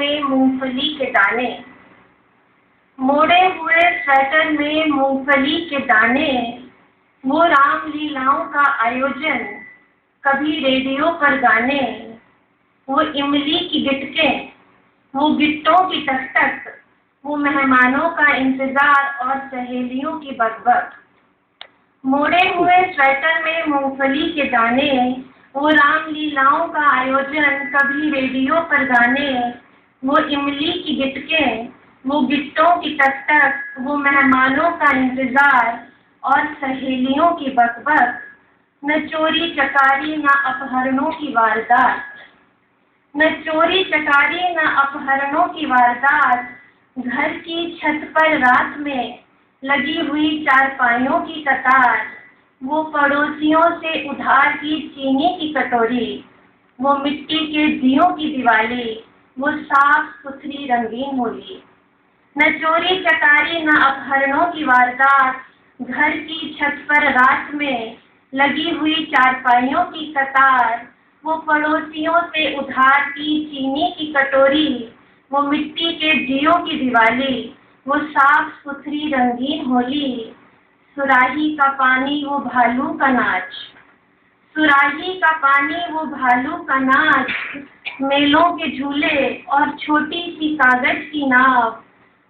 में मूंगफली के दाने, मोड़े हुए स्वेटर में मूंगफली के दाने, वो रामलीलाओं का आयोजन कभी रेडियो पर गाने, वो इमली की गिटकें, वो गिट्टों की टकटक, वो मेहमानों का इंतजार और सहेलियों की बकबक। मोड़े हुए स्वेटर में मूंगफली के दाने, वो रामलीलाओं का आयोजन कभी रेडियो पर गाने, वो इमली की गिटकें, वो गिट्टों की टकटक, वो मेहमानों का इंतजार और सहेलियों की बकबक। न चोरी चकारी न अपहरणों की वारदात, न चोरी चकारी न अपहरणों की वारदात, घर की छत पर रात में लगी हुई चारपाइयों की कतार, वो पड़ोसियों से उधार की चीनी की कटोरी, वो मिट्टी के दियों की दिवाली, वो साफ सुथरी रंगीन होली। न चोरी चकारी न अपहरणों की वारदात, घर की छत पर रात में लगी हुई चारपाइयों की कतार, वो पड़ोसियों से उधार की चीनी की कटोरी, वो मिट्टी के दियों की दिवाली, वो साफ सुथरी रंगीन होली। सुराही का पानी वो भालू का नाच, सुराही का पानी वो भालू का नाच, मेलों के झूले और छोटी सी कागज की नाव,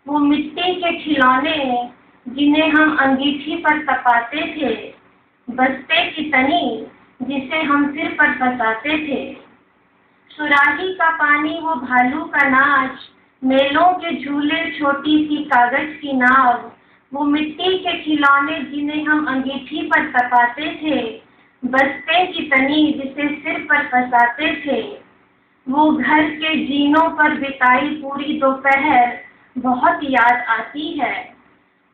वो मिट्टी के खिलौने जिन्हें हम अंगीठी पर तपाते थे, बस्ते की तनी जिसे हम सिर पर फंसाते थे। सुराही का पानी वो भालू का नाच, मेलों के झूले छोटी सी कागज की नाव, वो मिट्टी के खिलौने जिन्हें हम अंगीठी पर तपाते थे, बस्ते की तनी जिसे सिर पर फंसाते थे। वो घर के जीनों पर बिताई पूरी दोपहर बहुत याद आती है,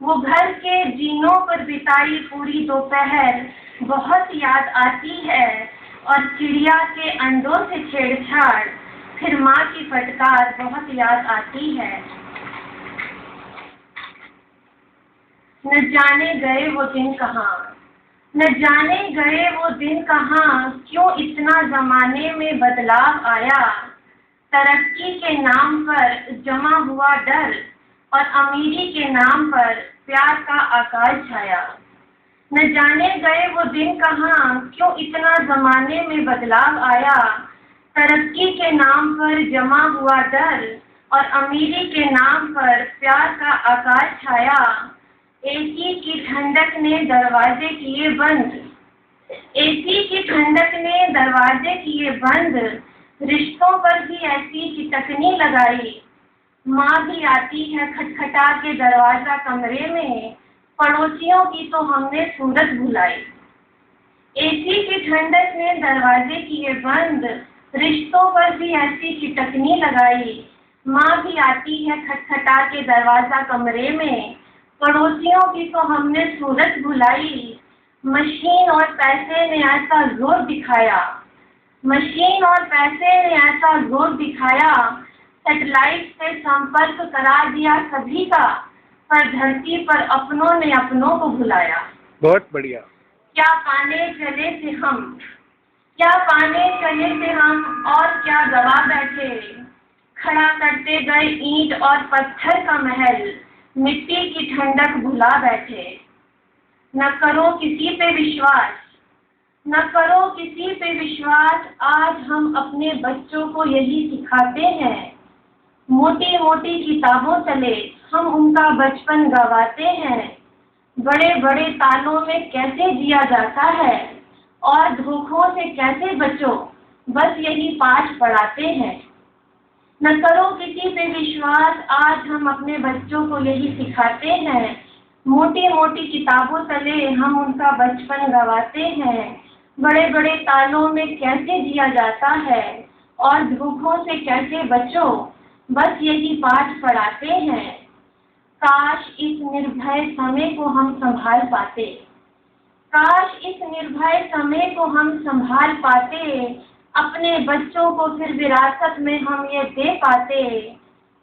वो घर के जीनों पर बिताई पूरी दोपहर बहुत याद आती है। और चिड़िया के अंडों से छेड़छाड़, फिर माँ की फटकार बहुत याद आती है। न जाने गए वो दिन कहाँ, न जाने गए वो दिन कहाँ, क्यों इतना जमाने में बदलाव आया। तरक्की के नाम पर जमा हुआ डर और अमीरी के नाम पर प्यार का आकाश छाया। न जाने गए वो दिन कहाँ, क्यों इतना जमाने में बदलाव आया। तरक्की के नाम पर जमा हुआ डर और अमीरी के नाम पर प्यार का आकाश छाया। एसी की ठंडक ने दरवाजे किए बंद, एसी की ठंडक ने दरवाजे किए बंद, रिश्तों पर भी ऐसी चिटकनी लगाई। माँ भी आती है खटखटा के दरवाजा कमरे में, पड़ोसियों की तो हमने सूरत भुलाई। एसी की ठंडक ने दरवाजे किए बंद, रिश्तों पर भी ऐसी चिटकनी लगाई। माँ भी आती है खटखटा के दरवाजा कमरे में, पड़ोसियों की तो हमने सूरत भुलाई। मशीन और पैसे ने ऐसा जोर दिखाया, मशीन और पैसे ने ऐसा जोर दिखाया, सैटेलाइट से संपर्क करा दिया सभी का, पर धरती पर अपनों ने अपनों को भुलाया। बहुत बढ़िया। क्या पाने चले थे हम, क्या पाने चले थे हम, और क्या गवा बैठे। खड़ा करते गए ईंट और पत्थर का महल, मिट्टी की ठंडक भुला बैठे। न करो किसी पे विश्वास, न करो किसी पे विश्वास, आज हम अपने बच्चों को यही सिखाते हैं। मोटी मोटी किताबों तले हम उनका बचपन गवाते हैं। बड़े बड़े तालों में कैसे जिया जाता है और धोखों से कैसे बचो, बस यही पाठ पढ़ाते हैं। न करो किसी पे विश्वास, आज हम अपने बच्चों को यही सिखाते हैं। मोटी मोटी किताबों तले हम उनका बचपन गवाते हैं। बड़े बड़े तालों में कैसे जिया जाता है और धोखों से कैसे बचो, बस यही पाठ पढ़ाते हैं। काश इस निर्भय समय को हम संभाल पाते, काश इस निर्भय समय को हम संभाल पाते, अपने बच्चों को फिर विरासत में हम ये दे पाते।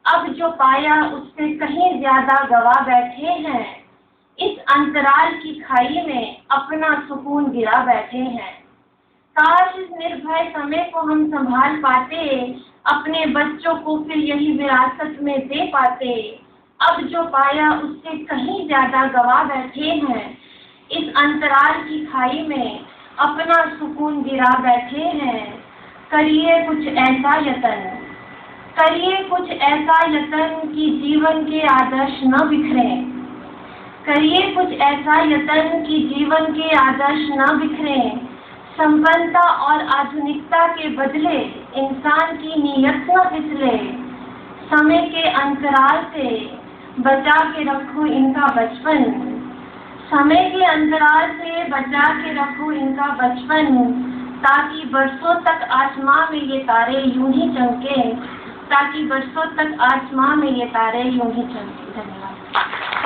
अब जो पाया उससे कहीं ज्यादा गवा बैठे हैं, इस अंतराल की खाई में अपना सुकून गिरा बैठे हैं। काश इस निर्भय समय को हम संभाल पाते, अपने बच्चों को फिर यही विरासत में दे पाते। अब जो पाया उससे कहीं ज्यादा गवा बैठे हैं। इस अंतराल की खाई में अपना सुकून गिरा बैठे हैं। करिए कुछ ऐसा यतन, करिए कुछ ऐसा यतन कि जीवन के आदर्श न बिखरें। करिए कुछ ऐसा यतन कि जीवन के आदर्श न बिखरें। संपन्नता और आधुनिकता के बदले इंसान की नीयत न फिसले। समय के अंतराल से बचा के रखो इनका बचपन। समय के अंतराल से बचा के रखो इनका बचपन, ताकि बरसों तक आसमां में ये तारे यूं ही चमके, ताकि बरसों तक आसमां में ये तारे यूं ही चमके। धन्यवाद।